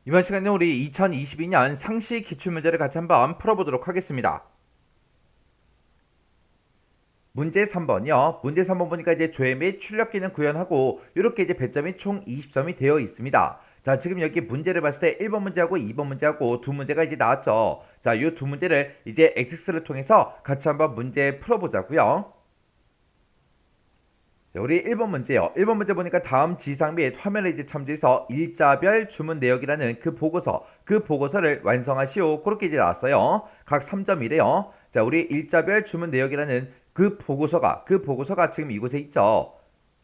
이번 시간에 우리 2022년 상시 기출문제를 같이 한번 풀어보도록 하겠습니다. 문제 3번이요. 문제 3번 보니까 이제 조회 및 출력기는 구현하고 이렇게 이제 배점이 총 20점이 되어 있습니다. 자, 지금 여기 문제를 봤을 때 1번 문제하고 2번 문제하고 두 문제가 이제 나왔죠. 자, 이 두 문제를 이제 엑스를 통해서 같이 한번 문제 풀어보자고요. 자, 우리 1번 문제요. 1번 문제 보니까 다음 지상 및 화면을 이제 참조해서 일자별 주문 내역이라는 그 보고서를 완성하시오. 그렇게 이제 나왔어요. 각 3점이래요. 자, 우리 일자별 주문 내역이라는 그 보고서가 지금 이곳에 있죠.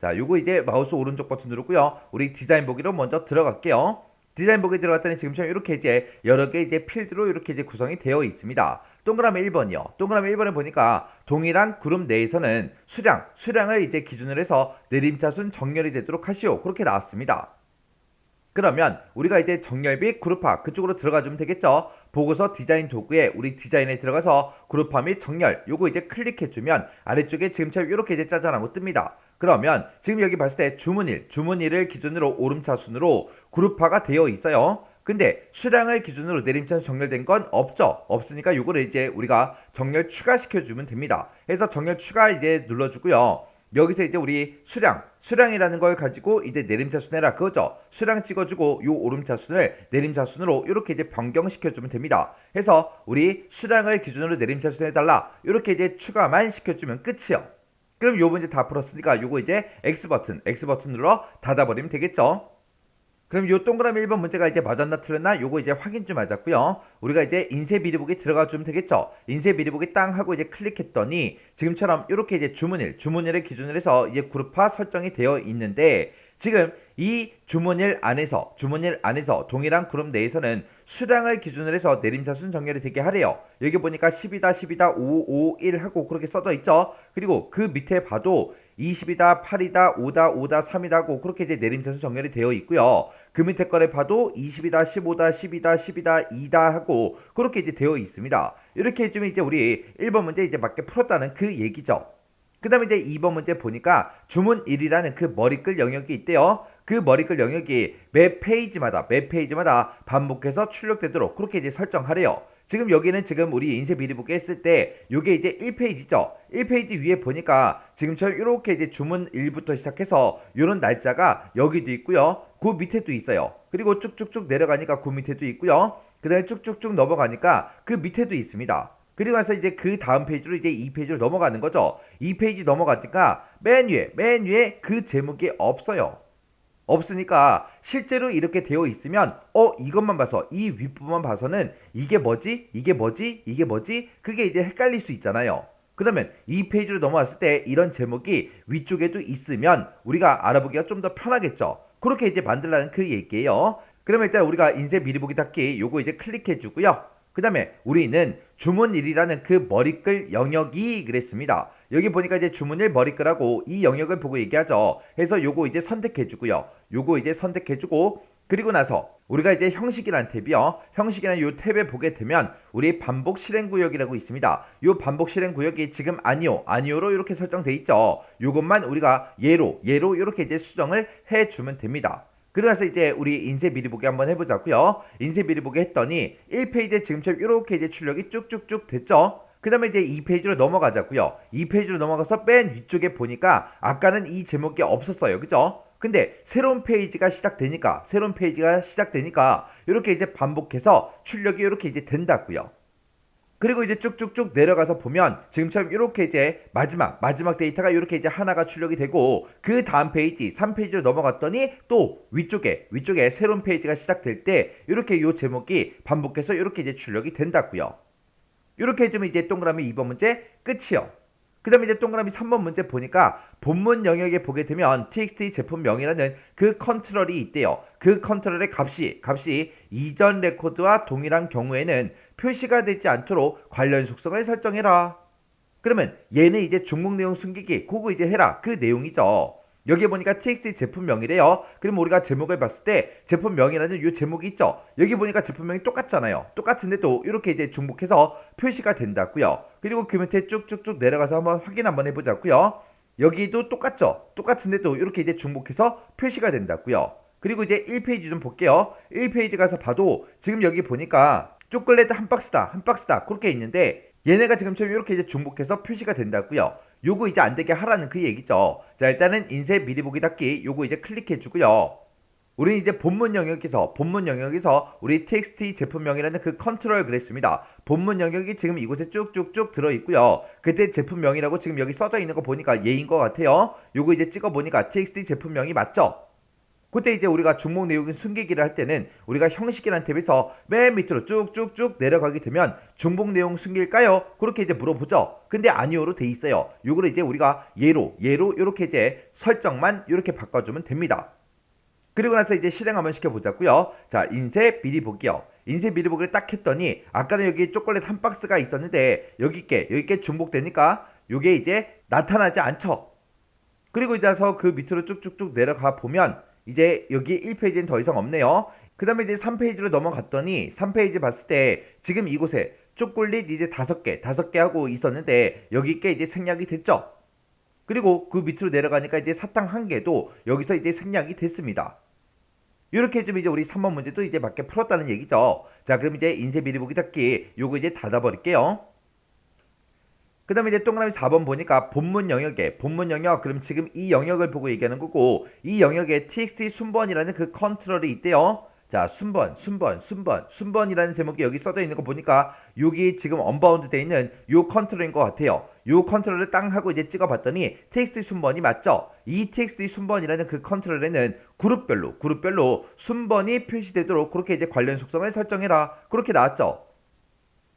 자, 요거 이제 마우스 오른쪽 버튼 누르고요. 우리 디자인 보기로 먼저 들어갈게요. 디자인 보기 들어갔더니 지금처럼 이렇게 이제 여러 개 이제 필드로 이렇게 이제 구성이 되어 있습니다. 동그라미 1번이요. 동그라미 1번에 보니까 동일한 그룹 내에서는 수량을 이제 기준으로 해서 내림차순 정렬이 되도록 하시오. 그렇게 나왔습니다. 그러면 우리가 이제 정렬 및 그룹화 그쪽으로 들어가 주면 되겠죠. 보고서 디자인 도구에 우리 디자인에 들어가서 그룹화 및 정렬 요거 이제 클릭해 주면 아래쪽에 지금처럼 이렇게 이제 짜잔하고 뜹니다. 그러면 지금 여기 봤을 때 주문일을 기준으로 오름차순으로 그룹화가 되어 있어요. 근데 수량을 기준으로 내림차순 정렬된 건 없죠. 없으니까 요거를 이제 우리가 정렬 추가시켜 주면 됩니다. 그래서 정렬 추가 이제 눌러주고요. 여기서 이제 우리 수량이라는 걸 가지고 이제 내림차순 해라 그거죠. 수량 찍어주고 요 오름차순을 내림차순으로 이렇게 이제 변경시켜주면 됩니다. 해서 우리 수량을 기준으로 내림차순 해달라 이렇게 이제 추가만 시켜주면 끝이요. 그럼 요 문제 다 풀었으니까 요거 이제 X 버튼 눌러 닫아버리면 되겠죠. 그럼 요 동그라미 1번 문제가 이제 맞았나 틀렸나 요거 이제 확인 좀 하자고요. 우리가 이제 인쇄 미리 보기 들어가 주면 되겠죠. 인쇄 미리 보기 땅 하고 이제 클릭했더니 지금처럼 이렇게 이제 주문일을 기준으로 해서 이제 그룹화 설정이 되어 있는데 지금 이 주문일 안에서 동일한 그룹 내에서는 수량을 기준으로 해서 내림차순 정렬이 되게 하래요. 여기 보니까 10이다 10이다 5 5 1 하고 그렇게 써져 있죠. 그리고 그 밑에 봐도 20이다 8이다 5다 5다 3이다 하고 그렇게 이제 내림차순 정렬이 되어 있고요. 그 밑에 거를 봐도 20이다 15다 10이다 10이다 2다 하고 그렇게 이제 되어 있습니다. 이렇게 해주면 이제 우리 1번 문제 이제 맞게 풀었다는 그 얘기죠. 그 다음에 이제 2번 문제 보니까 주문 1이라는 그 머리글 영역이 있대요. 그 머리글 영역이 매 페이지마다 반복해서 출력되도록 그렇게 이제 설정하래요. 지금 여기는 지금 우리 인쇄 미리 보기 했을 때 요게 이제 1페이지죠. 1페이지 위에 보니까 지금처럼 이렇게 이제 주문 1부터 시작해서 요런 날짜가 여기도 있고요. 그 밑에도 있어요. 그리고 쭉쭉쭉 내려가니까 그 밑에도 있고요. 그 다음에 쭉쭉쭉 넘어가니까 그 밑에도 있습니다. 그리고 나서 이제 그 다음 페이지로 이제 2페이지로 넘어가는 거죠. 2페이지 넘어가니까 맨 위에 그 제목이 없어요. 없으니까 실제로 이렇게 되어 있으면 이것만 봐서 이 윗부분만 봐서는 이게 뭐지? 이게 뭐지? 이게 뭐지? 그게 이제 헷갈릴 수 있잖아요. 그러면 이 페이지로 넘어왔을 때 이런 제목이 위쪽에도 있으면 우리가 알아보기가 좀 더 편하겠죠. 그렇게 이제 만들라는 그 얘기예요. 그러면 일단 우리가 인쇄 미리 보기 닫기 요거 이제 클릭해 주고요. 그 다음에 우리는 주문일이라는 그 머리글 영역이 그랬습니다. 여기 보니까 이제 주문일 머리글하고 이 영역을 보고 얘기하죠. 해서 요거 이제 선택해주고요. 요거 이제 선택해주고 그리고 나서 우리가 이제 형식이라는 탭이요. 형식이라는 요 탭에 보게 되면 우리 반복 실행 구역이라고 있습니다. 요 반복 실행 구역이 지금 아니오로 이렇게 설정돼 있죠. 요것만 우리가 예로 이렇게 이제 수정을 해주면 됩니다. 그래서 이제 우리 인쇄 미리 보기 한번 해보자고요. 인쇄 미리 보기 했더니 1페이지에 지금처럼 이렇게 이제 출력이 쭉쭉쭉 됐죠. 그 다음에 이제 2페이지로 넘어가자고요. 2페이지로 넘어가서 맨 위쪽에 보니까 아까는 이 제목이 없었어요. 그죠? 근데 새로운 페이지가 시작되니까 이렇게 이제 반복해서 출력이 이렇게 이제 된다고요. 그리고 이제 쭉쭉쭉 내려가서 보면 지금처럼 이렇게 이제 마지막 데이터가 이렇게 이제 하나가 출력이 되고 그 다음 페이지 3페이지로 넘어갔더니 또 위쪽에 새로운 페이지가 시작될 때 이렇게 요 제목이 반복해서 이렇게 이제 출력이 된다고요. 이렇게 해주면 이제 동그라미 2번 문제 끝이요. 그 다음에 이제 동그라미 3번 문제 보니까 본문 영역에 보게 되면 txt 제품명이라는 그 컨트롤이 있대요. 그 컨트롤의 값이 이전 레코드와 동일한 경우에는 표시가 되지 않도록 관련 속성을 설정해라. 그러면 얘는 이제 중복 내용 숨기기 그거 이제 해라 그 내용이죠. 여기 보니까 txt 제품명이래요. 그럼 우리가 제목을 봤을 때 제품명이라는 요 제목이 있죠. 여기 보니까 제품명이 똑같잖아요. 똑같은데 또 이렇게 이제 중복해서 표시가 된다고요. 그리고 그 밑에 쭉쭉쭉 내려가서 한번 확인 한번 해보자고요. 여기도 똑같죠. 똑같은데 또 이렇게 이제 중복해서 표시가 된다고요. 그리고 이제 1페이지 좀 볼게요. 1페이지 가서 봐도 지금 여기 보니까 초콜릿 한 박스다, 한 박스다 그렇게 있는데 얘네가 지금처럼 이렇게 이제 중복해서 표시가 된다고요. 요거 이제 안 되게 하라는 그 얘기죠. 자, 일단은 인쇄 미리 보기 닫기 요거 이제 클릭해 주고요. 우리는 이제 본문 영역에서 우리 txt 제품명이라는 그 컨트롤 그랬습니다. 본문 영역이 지금 이곳에 쭉쭉쭉 들어있고요. 그때 제품명이라고 지금 여기 써져 있는 거 보니까 얘인 것 같아요. 요거 이제 찍어보니까 txt 제품명이 맞죠? 그때 이제 우리가 중복 내용인 숨기기를 할 때는 우리가 형식이라는 탭에서 맨 밑으로 쭉쭉쭉 내려가게 되면 중복 내용 숨길까요? 그렇게 이제 물어보죠. 근데 아니오로 돼 있어요. 요거를 이제 우리가 얘로 이렇게 이제 설정만 이렇게 바꿔주면 됩니다. 그리고 나서 이제 실행 한번 시켜보자고요. 자, 인쇄 미리 보기요. 인쇄 미리 보기를 딱 했더니 아까는 여기 초콜릿 한 박스가 있었는데 여기께 중복되니까 요게 이제 나타나지 않죠. 그리고 이제 나서 그 밑으로 쭉쭉쭉 내려가 보면 이제 여기 1페이지는 더 이상 없네요. 그 다음에 이제 3페이지로 넘어갔더니 3페이지 봤을 때 지금 이곳에 초콜릿 이제 5개 하고 있었는데 여기께 이제 생략이 됐죠. 그리고 그 밑으로 내려가니까 이제 사탕 1개도 여기서 이제 생략이 됐습니다. 이렇게 좀 이제 우리 3번 문제도 이제 맞게 풀었다는 얘기죠. 자, 그럼 이제 인쇄 미리 보기 닫기 요거 이제 닫아버릴게요. 그 다음에 이제 동그라미 4번 보니까 본문 영역 그럼 지금 이 영역을 보고 얘기하는 거고 이 영역에 txt 순번이라는 그 컨트롤이 있대요. 자, 순번이라는 제목이 여기 써져 있는 거 보니까 여기 지금 언바운드 돼 있는 요 컨트롤인 것 같아요. 요 컨트롤을 땅 하고 이제 찍어봤더니 txt 순번이 맞죠? 이 txt 순번이라는 그 컨트롤에는 그룹별로 순번이 표시되도록 그렇게 이제 관련 속성을 설정해라. 그렇게 나왔죠?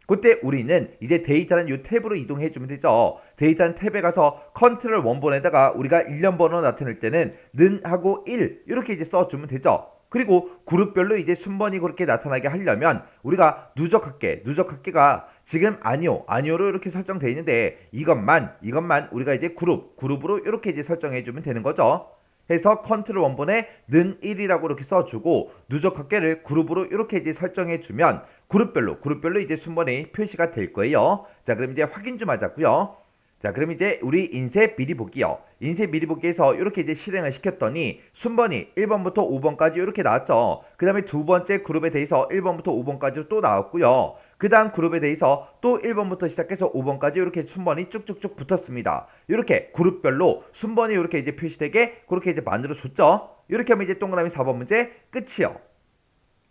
그때 우리는 이제 데이터는 이 탭으로 이동해주면 되죠. 데이터는 탭에 가서 컨트롤 원본에다가 우리가 1년 번호 나타낼 때는 는 하고 1 이렇게 이제 써주면 되죠. 그리고 그룹별로 이제 순번이 그렇게 나타나게 하려면 우리가 누적합계가 지금 아니오로 이렇게 설정되어 있는데 이것만 우리가 이제 그룹으로 이렇게 이제 설정해주면 되는 거죠. 해서 컨트롤 원본에 는 1이라고 이렇게 써주고 누적합계를 그룹으로 이렇게 이제 설정해주면 그룹별로 이제 순번이 표시가 될 거예요. 자, 그럼 이제 확인 좀 하자고요. 자, 그럼 이제 우리 인쇄 미리 보기요. 인쇄 미리 보기에서 이렇게 이제 실행을 시켰더니 순번이 1번부터 5번까지 이렇게 나왔죠. 그 다음에 두 번째 그룹에 대해서 1번부터 5번까지 또 나왔고요. 그 다음 그룹에 대해서 또 1번부터 시작해서 5번까지 이렇게 순번이 쭉쭉쭉 붙었습니다. 이렇게 그룹별로 순번이 이렇게 이제 표시되게 그렇게 이제 만들어줬죠. 이렇게 하면 이제 동그라미 4번 문제 끝이요.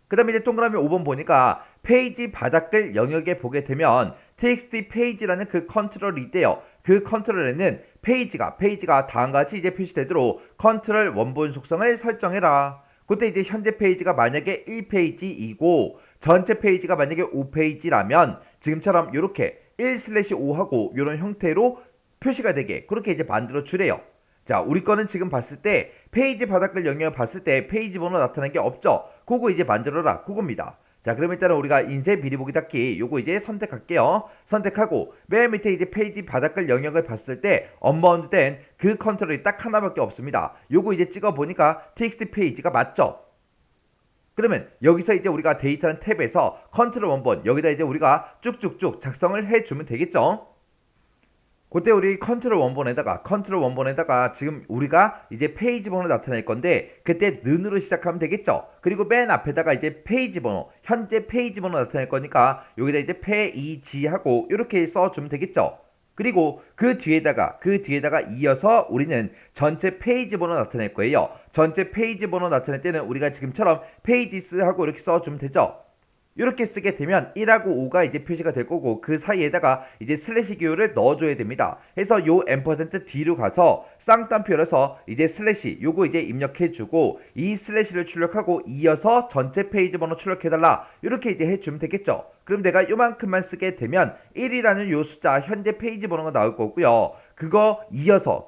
그 다음에 이제 동그라미 5번 보니까 페이지 바닥글 영역에 보게 되면 txt 페이지라는 그 컨트롤이 있대요. 그 컨트롤에는 페이지가 다음같이 이제 표시되도록 컨트롤 원본 속성을 설정해라. 그때 이제 현재 페이지가 만약에 1페이지이고 전체 페이지가 만약에 5페이지라면 지금처럼 이렇게 1/5하고 이런 형태로 표시가 되게 그렇게 이제 만들어 주래요. 자, 우리 거는 지금 봤을 때 페이지 바닥글 영역을 봤을 때 페이지 번호 나타나는 게 없죠. 그거 이제 만들어라. 그겁니다. 자, 그럼 일단은 우리가 인쇄 미리 보기 닫기 요거 이제 선택할게요. 선택하고 맨 밑에 이제 페이지 바닥글 영역을 봤을 때 언바운드 된 그 컨트롤이 딱 하나밖에 없습니다. 요거 이제 찍어 보니까 txt 페이지가 맞죠? 그러면 여기서 이제 우리가 데이터는 탭에서 컨트롤 원본 여기다 이제 우리가 쭉쭉쭉 작성을 해주면 되겠죠? 그때 우리 컨트롤 원본에다가 지금 우리가 이제 페이지 번호 나타낼 건데 그때 는으로 시작하면 되겠죠. 그리고 맨 앞에다가 이제 페이지 번호 현재 페이지 번호 나타낼 거니까 여기다 이제 페이지하고 이렇게 써주면 되겠죠. 그리고 그 뒤에다가 이어서 우리는 전체 페이지 번호 나타낼 거예요. 전체 페이지 번호 나타낼 때는 우리가 지금처럼 페이지스하고 이렇게 써주면 되죠. 이렇게 쓰게 되면 1하고 5가 이제 표시가 될 거고 그 사이에다가 이제 슬래시 기호를 넣어줘야 됩니다. 해서 요 앰퍼센트 뒤로 가서 쌍따옴표 열어서 이제 슬래시 요거 이제 입력해주고 이 슬래시를 출력하고 이어서 전체 페이지 번호 출력해달라 이렇게 이제 해주면 되겠죠. 그럼 내가 요만큼만 쓰게 되면 1이라는 요 숫자 현재 페이지 번호가 나올 거고요. 그거 이어서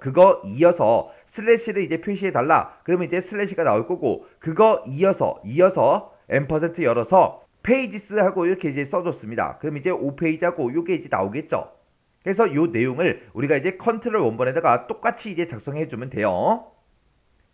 슬래시를 이제 표시해달라. 그러면 이제 슬래시가 나올 거고 그거 이어서 앰퍼센트 열어서 페이지스하고 이렇게 이제 써줬습니다. 그럼 이제 5페이지하고 요게 이제 나오겠죠. 그래서 요 내용을 우리가 이제 컨트롤 원본에다가 똑같이 이제 작성해주면 돼요.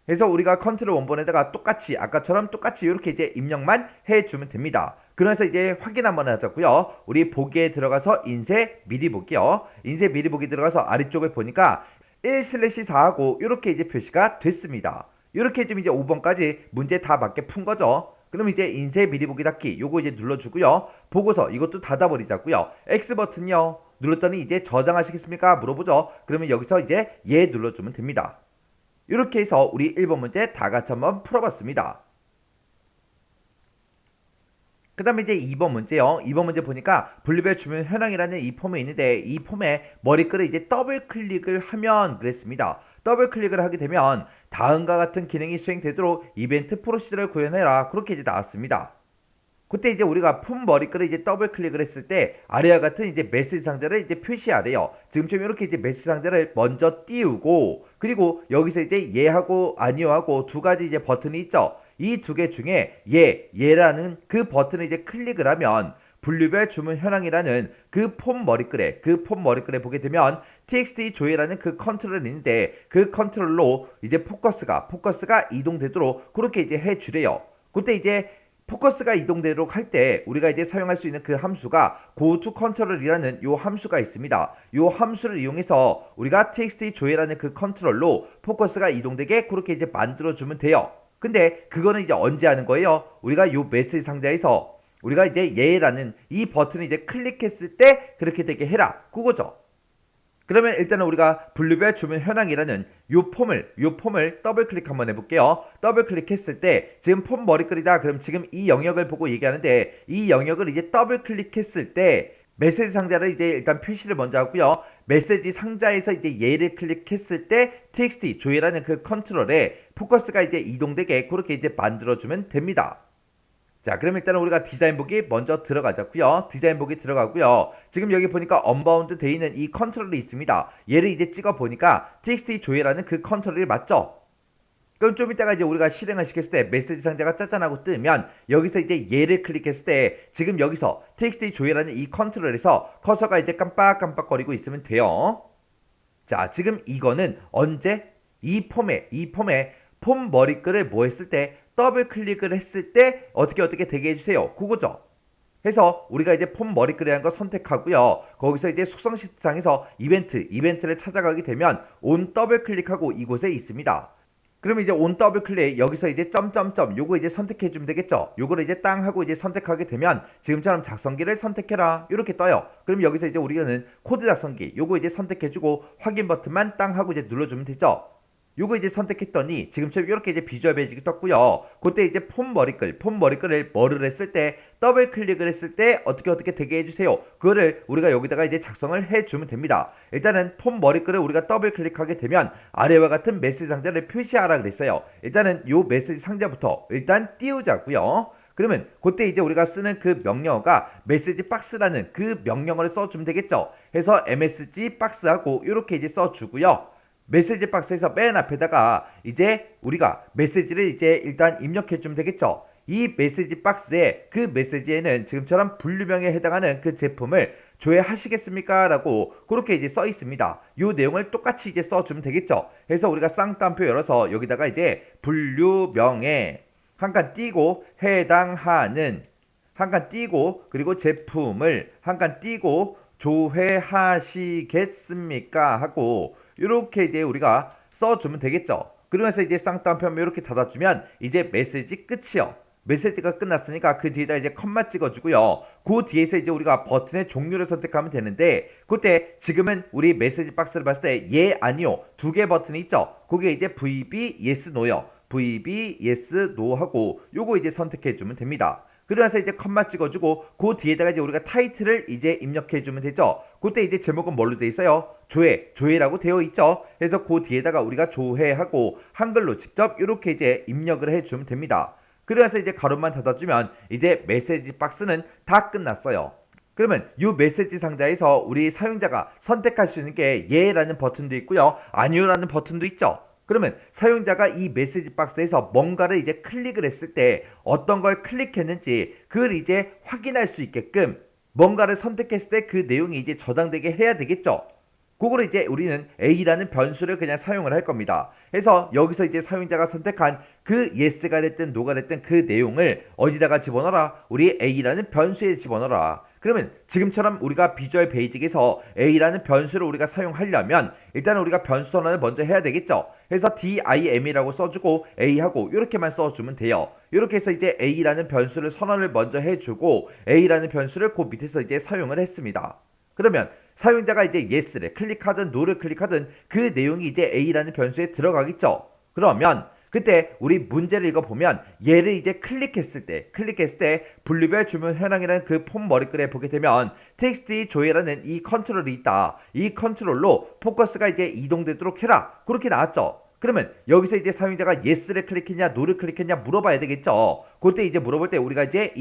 그래서 우리가 컨트롤 원본에다가 아까처럼 똑같이 이렇게 이제 입력만 해주면 됩니다. 그래서 이제 확인 한번 하자고요. 우리 보기에 들어가서 인쇄 미리 보기요. 인쇄 미리 보기 들어가서 아래쪽에 보니까 1/4하고 이렇게 이제 표시가 됐습니다. 이렇게 해주면 이제 5번까지 문제 다 맞게 푼 거죠. 그럼 이제 인쇄 미리 보기 닫기 요거 이제 눌러주고요. 보고서 이것도 닫아버리자고요. X 버튼요. 눌렀더니 이제 저장하시겠습니까? 물어보죠. 그러면 여기서 이제 예 눌러주면 됩니다. 이렇게 해서 우리 1번 문제 다 같이 한번 풀어봤습니다. 그 다음에 이제 2번 문제요. 2번 문제 보니까 분류별 주문 현황이라는 이 폼에 있는데 이 폼에 머리글을 이제 더블 클릭을 하면 그랬습니다. 더블 클릭을 하게 되면 다음과 같은 기능이 수행되도록 이벤트 프로시저를 구현해라. 그렇게 이제 나왔습니다. 그때 이제 우리가 품 머리글을 이제 더블 클릭을 했을 때 아래와 같은 이제 메시지 상자를 이제 표시하래요. 지금처럼 이렇게 이제 메시지 상자를 먼저 띄우고 그리고 여기서 이제 예하고 아니요하고 두 가지 이제 버튼이 있죠. 이 두 개 중에 예라는 그 버튼을 이제 클릭을 하면 분류별 주문 현황이라는 그 폼 머리글에 보게 되면 txt 조회라는 그 컨트롤이 있는데 그 컨트롤로 이제 포커스가 이동되도록 그렇게 이제 해주래요. 그때 이제 포커스가 이동되도록 할 때 우리가 이제 사용할 수 있는 그 함수가 goToControl이라는 요 함수가 있습니다. 요 함수를 이용해서 우리가 txt 조회라는 그 컨트롤로 포커스가 이동되게 그렇게 이제 만들어주면 돼요. 근데 그거는 이제 언제 하는 거예요? 우리가 요 메시지 상자에서 우리가 이제 예라는 이 버튼을 이제 클릭했을 때 그렇게 되게 해라. 그거죠. 그러면 일단은 우리가 분류별 주문 현황이라는 요 폼을 더블 클릭 한번 해볼게요. 더블 클릭했을 때 지금 폼 머리글이다. 그럼 지금 이 영역을 보고 얘기하는데 이 영역을 이제 더블 클릭했을 때 메시지 상자를 이제 일단 표시를 먼저 하고요. 메시지 상자에서 이제 얘를 클릭했을 때 txt 조회라는 그 컨트롤에 포커스가 이제 이동되게 그렇게 이제 만들어주면 됩니다. 자, 그럼 일단은 우리가 디자인 보기 먼저 들어가자고요. 디자인 보기 들어가고요. 지금 여기 보니까 언바운드 돼 있는 이 컨트롤이 있습니다. 얘를 이제 찍어 보니까 txt 조회라는 그 컨트롤이 맞죠? 그럼 좀 이따가 이제 우리가 실행을 시켰을 때 메시지 상자가 짜잔하고 뜨면 여기서 이제 얘를 클릭했을 때 지금 여기서 txt 조회라는 이 컨트롤에서 커서가 이제 깜빡깜빡거리고 있으면 돼요. 자, 지금 이거는 언제? 이 폼에 폼 머리글을 뭐 했을 때 더블 클릭을 했을 때 어떻게 되게 해주세요. 그거죠. 해서 우리가 이제 폼 머리글이라는 거 선택하고요. 거기서 이제 속성 시트상에서 이벤트를 찾아가게 되면 온 더블 클릭하고 이곳에 있습니다. 그러면 이제 온 더블 클릭 여기서 이제 점점점 요거 이제 선택해 주면 되겠죠. 요거를 이제 땅 하고 이제 선택하게 되면 지금처럼 작성기를 선택해라 이렇게 떠요. 그럼 여기서 이제 우리는 코드 작성기 요거 이제 선택해 주고 확인 버튼만 땅 하고 이제 눌러주면 되죠. 요거 이제 선택했더니 지금처럼 이렇게 이제 비주얼 베이직이 떴고요. 그때 이제 폼 머리글을 뭐를 했을 때 더블 클릭을 했을 때 어떻게 되게 해주세요. 그거를 우리가 여기다가 이제 작성을 해주면 됩니다. 일단은 폼 머리글을 우리가 더블 클릭하게 되면 아래와 같은 메시지 상자를 표시하라 그랬어요. 일단은 요 메시지 상자부터 일단 띄우자고요. 그러면 그때 이제 우리가 쓰는 그 명령어가 메시지 박스라는 그 명령어를 써주면 되겠죠. 해서 msg 박스하고 이렇게 이제 써주고요. 메시지 박스에서 맨 앞에다가 이제 우리가 메시지를 이제 일단 입력해 주면 되겠죠. 이 메시지 박스에 그 메시지에는 지금처럼 분류명에 해당하는 그 제품을 조회하시겠습니까? 라고 그렇게 이제 써 있습니다. 이 내용을 똑같이 이제 써주면 되겠죠. 그래서 우리가 쌍따옴표 열어서 여기다가 이제 분류명에 한 칸 띄고 해당하는 한 칸 띄고 그리고 제품을 한 칸 띄고 조회하시겠습니까? 하고 이렇게 이제 우리가 써주면 되겠죠. 그러면서 이제 쌍따옴표 이렇게 닫아주면 이제 메시지 끝이요. 메시지가 끝났으니까 그 뒤에다 이제 컴마 찍어주고요. 그 뒤에서 이제 우리가 버튼의 종류를 선택하면 되는데 그때 지금은 우리 메시지 박스를 봤을 때 예, 아니요 두 개 버튼이 있죠. 그게 이제 VB, yes, no요. VB, yes, no 하고 요거 이제 선택해주면 됩니다. 그러면서 이제 컴마 찍어주고 그 뒤에다가 이제 우리가 타이틀을 이제 입력해주면 되죠. 그때 이제 제목은 뭘로 되어 있어요? 조회라고 되어 있죠. 그래서 그 뒤에다가 우리가 조회하고 한글로 직접 이렇게 이제 입력을 해주면 됩니다. 그래서 이제 가로만 닫아주면 이제 메시지 박스는 다 끝났어요. 그러면 이 메시지 상자에서 우리 사용자가 선택할 수 있는 게 예라는 버튼도 있고요. 아니요라는 버튼도 있죠. 그러면 사용자가 이 메시지 박스에서 뭔가를 이제 클릭을 했을 때 어떤 걸 클릭했는지 그걸 이제 확인할 수 있게끔 뭔가를 선택했을 때 그 내용이 이제 저장되게 해야 되겠죠. 그거를 이제 우리는 A라는 변수를 그냥 사용을 할 겁니다. 그래서 여기서 이제 사용자가 선택한 그 yes가 됐든 no가 됐든 그 내용을 어디다가 집어넣어라? 우리 A라는 변수에 집어넣어라. 그러면 지금처럼 우리가 비주얼 베이직에서 a라는 변수를 우리가 사용하려면 일단 우리가 변수 선언을 먼저 해야 되겠죠. 그래서 dim이라고 써주고 a하고 이렇게만 써주면 돼요. 이렇게 해서 이제 a라는 변수를 선언을 먼저 해주고 a라는 변수를 그 밑에서 이제 사용을 했습니다. 그러면 사용자가 이제 yes를 클릭하든 no를 클릭하든 그 내용이 이제 a라는 변수에 들어가겠죠. 그러면 그때 우리 문제를 읽어보면 얘를 이제 클릭했을 때 분류별 주문 현황이라는 그 폼 머리글에 보게 되면 txt 조회라는 이 컨트롤이 있다. 이 컨트롤로 포커스가 이제 이동되도록 해라. 그렇게 나왔죠. 그러면 여기서 이제 사용자가 yes를 클릭했냐 no를 클릭했냐 물어봐야 되겠죠. 그때 이제 물어볼 때 우리가 이제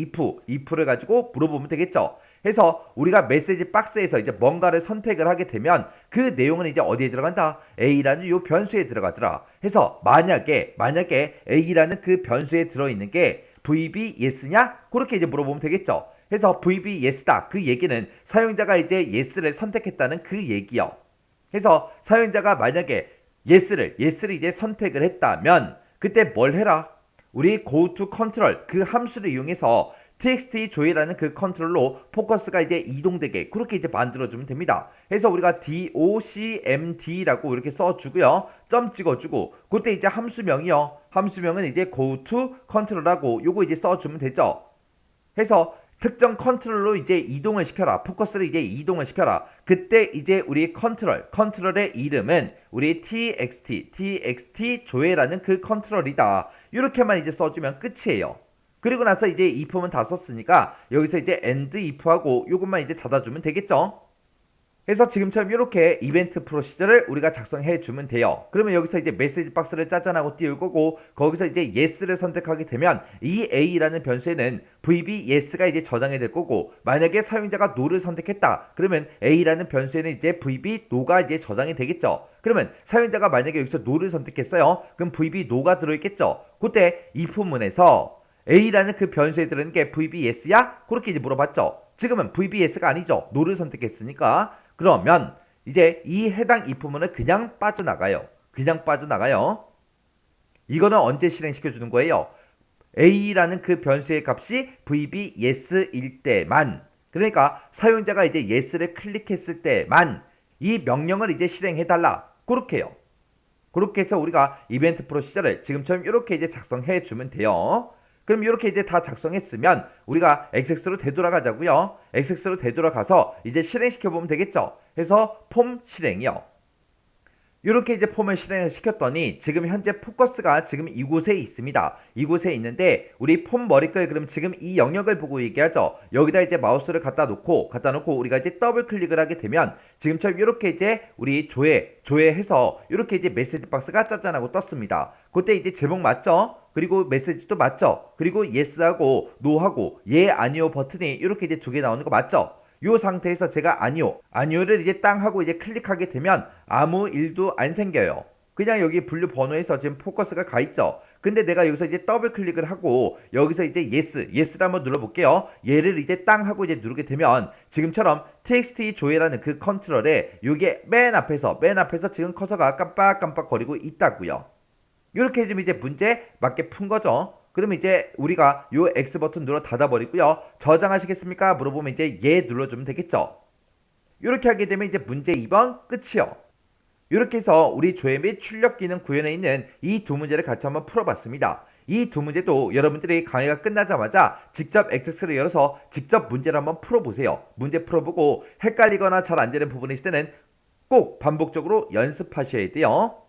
if를 가지고 물어보면 되겠죠. 해서 우리가 메시지 박스에서 이제 뭔가를 선택을 하게 되면 그 내용은 이제 어디에 들어간다? a라는 요 변수에 들어가더라. 해서 만약에 a라는 그 변수에 들어있는 게 vb yes냐? 그렇게 이제 물어보면 되겠죠. 해서 vb yes다. 그 얘기는 사용자가 이제 yes를 선택했다는 그 얘기요. 해서 사용자가 만약에 yes를 이제 선택을 했다면 그때 뭘 해라? 우리 go to control 그 함수를 이용해서 txt 조회라는 그 컨트롤로 포커스가 이제 이동되게 그렇게 이제 만들어주면 됩니다. 그래서 우리가 docmd라고 이렇게 써주고요. 점 찍어주고 그때 이제 함수명이요. 함수명은 이제 go to control하고 요거 이제 써주면 되죠. 해서 특정 컨트롤로 이제 이동을 시켜라. 포커스를 이제 이동을 시켜라. 그때 이제 우리 컨트롤의 이름은 우리 txt 조회라는 그 컨트롤이다. 이렇게만 이제 써주면 끝이에요. 그리고 나서 이제 if만 다 썼으니까 여기서 이제 end if하고 요것만 이제 닫아주면 되겠죠. 그래서 지금처럼 이렇게 이벤트 프로시저를 우리가 작성해 주면 돼요. 그러면 여기서 이제 메시지 박스를 짜잔하고 띄울 거고 거기서 이제 yes를 선택하게 되면 이 a라는 변수에는 vb yes가 이제 저장이 될 거고 만약에 사용자가 no를 선택했다. 그러면 a라는 변수에는 이제 vb no가 이제 저장이 되겠죠. 그러면 사용자가 만약에 여기서 no를 선택했어요. 그럼 vb no가 들어있겠죠. 그때 if문에서 a라는 그 변수에 들어있는 게 vb yes야? 그렇게 이제 물어봤죠. 지금은 vb yes가 아니죠. no를 선택했으니까. 그러면 이제 이 해당 if문은 그냥 빠져나가요. 이거는 언제 실행시켜주는 거예요? a라는 그 변수의 값이 vb yes일 때만, 그러니까 사용자가 이제 yes를 클릭했을 때만 이 명령을 이제 실행해달라. 그렇게요. 그렇게 해서 우리가 이벤트 프로시저를 지금처럼 이렇게 이제 작성해 주면 돼요. 그럼 이렇게 이제 다 작성했으면 우리가 XX로 되돌아가자고요. XX로 되돌아가서 이제 실행시켜 보면 되겠죠. 해서 폼 실행이요. 이렇게 이제 폼을 실행을 시켰더니 지금 현재 포커스가 지금 이곳에 있습니다. 이곳에 있는데 우리 폼 머리글 그럼 지금 이 영역을 보고 얘기하죠. 여기다 이제 마우스를 갖다 놓고 우리가 이제 더블 클릭을 하게 되면 지금처럼 이렇게 이제 우리 조회해서 이렇게 이제 메시지 박스가 짜잔하고 떴습니다. 그때 이제 제목 맞죠? 그리고 메시지도 맞죠? 그리고 yes하고 no하고 예 아니요 버튼이 이렇게 이제 두 개 나오는 거 맞죠? 요 상태에서 제가 아니오를 이제 땅 하고 이제 클릭하게 되면 아무 일도 안 생겨요. 그냥 여기 분류 번호에서 지금 포커스가 가 있죠. 근데 내가 여기서 이제 더블 클릭을 하고 여기서 이제 yes를 한번 눌러볼게요. 얘를 이제 땅 하고 이제 누르게 되면 지금처럼 txt 조회라는 그 컨트롤에 요게 맨 앞에서 지금 커서가 깜빡깜빡 거리고 있다고요. 이렇게 해주면 이제 문제 맞게 푼 거죠. 그러면 이제 우리가 요 X 버튼 눌러 닫아버리고요. 저장하시겠습니까? 물어보면 이제 예 눌러주면 되겠죠. 이렇게 하게 되면 이제 문제 2번 끝이요. 이렇게 해서 우리 조회 및 출력 기능 구현에 있는 이 두 문제를 같이 한번 풀어봤습니다. 이 두 문제도 여러분들이 강의가 끝나자마자 직접 XS를 열어서 직접 문제를 한번 풀어보세요. 문제 풀어보고 헷갈리거나 잘 안 되는 부분이 있을 때는 꼭 반복적으로 연습하셔야 돼요.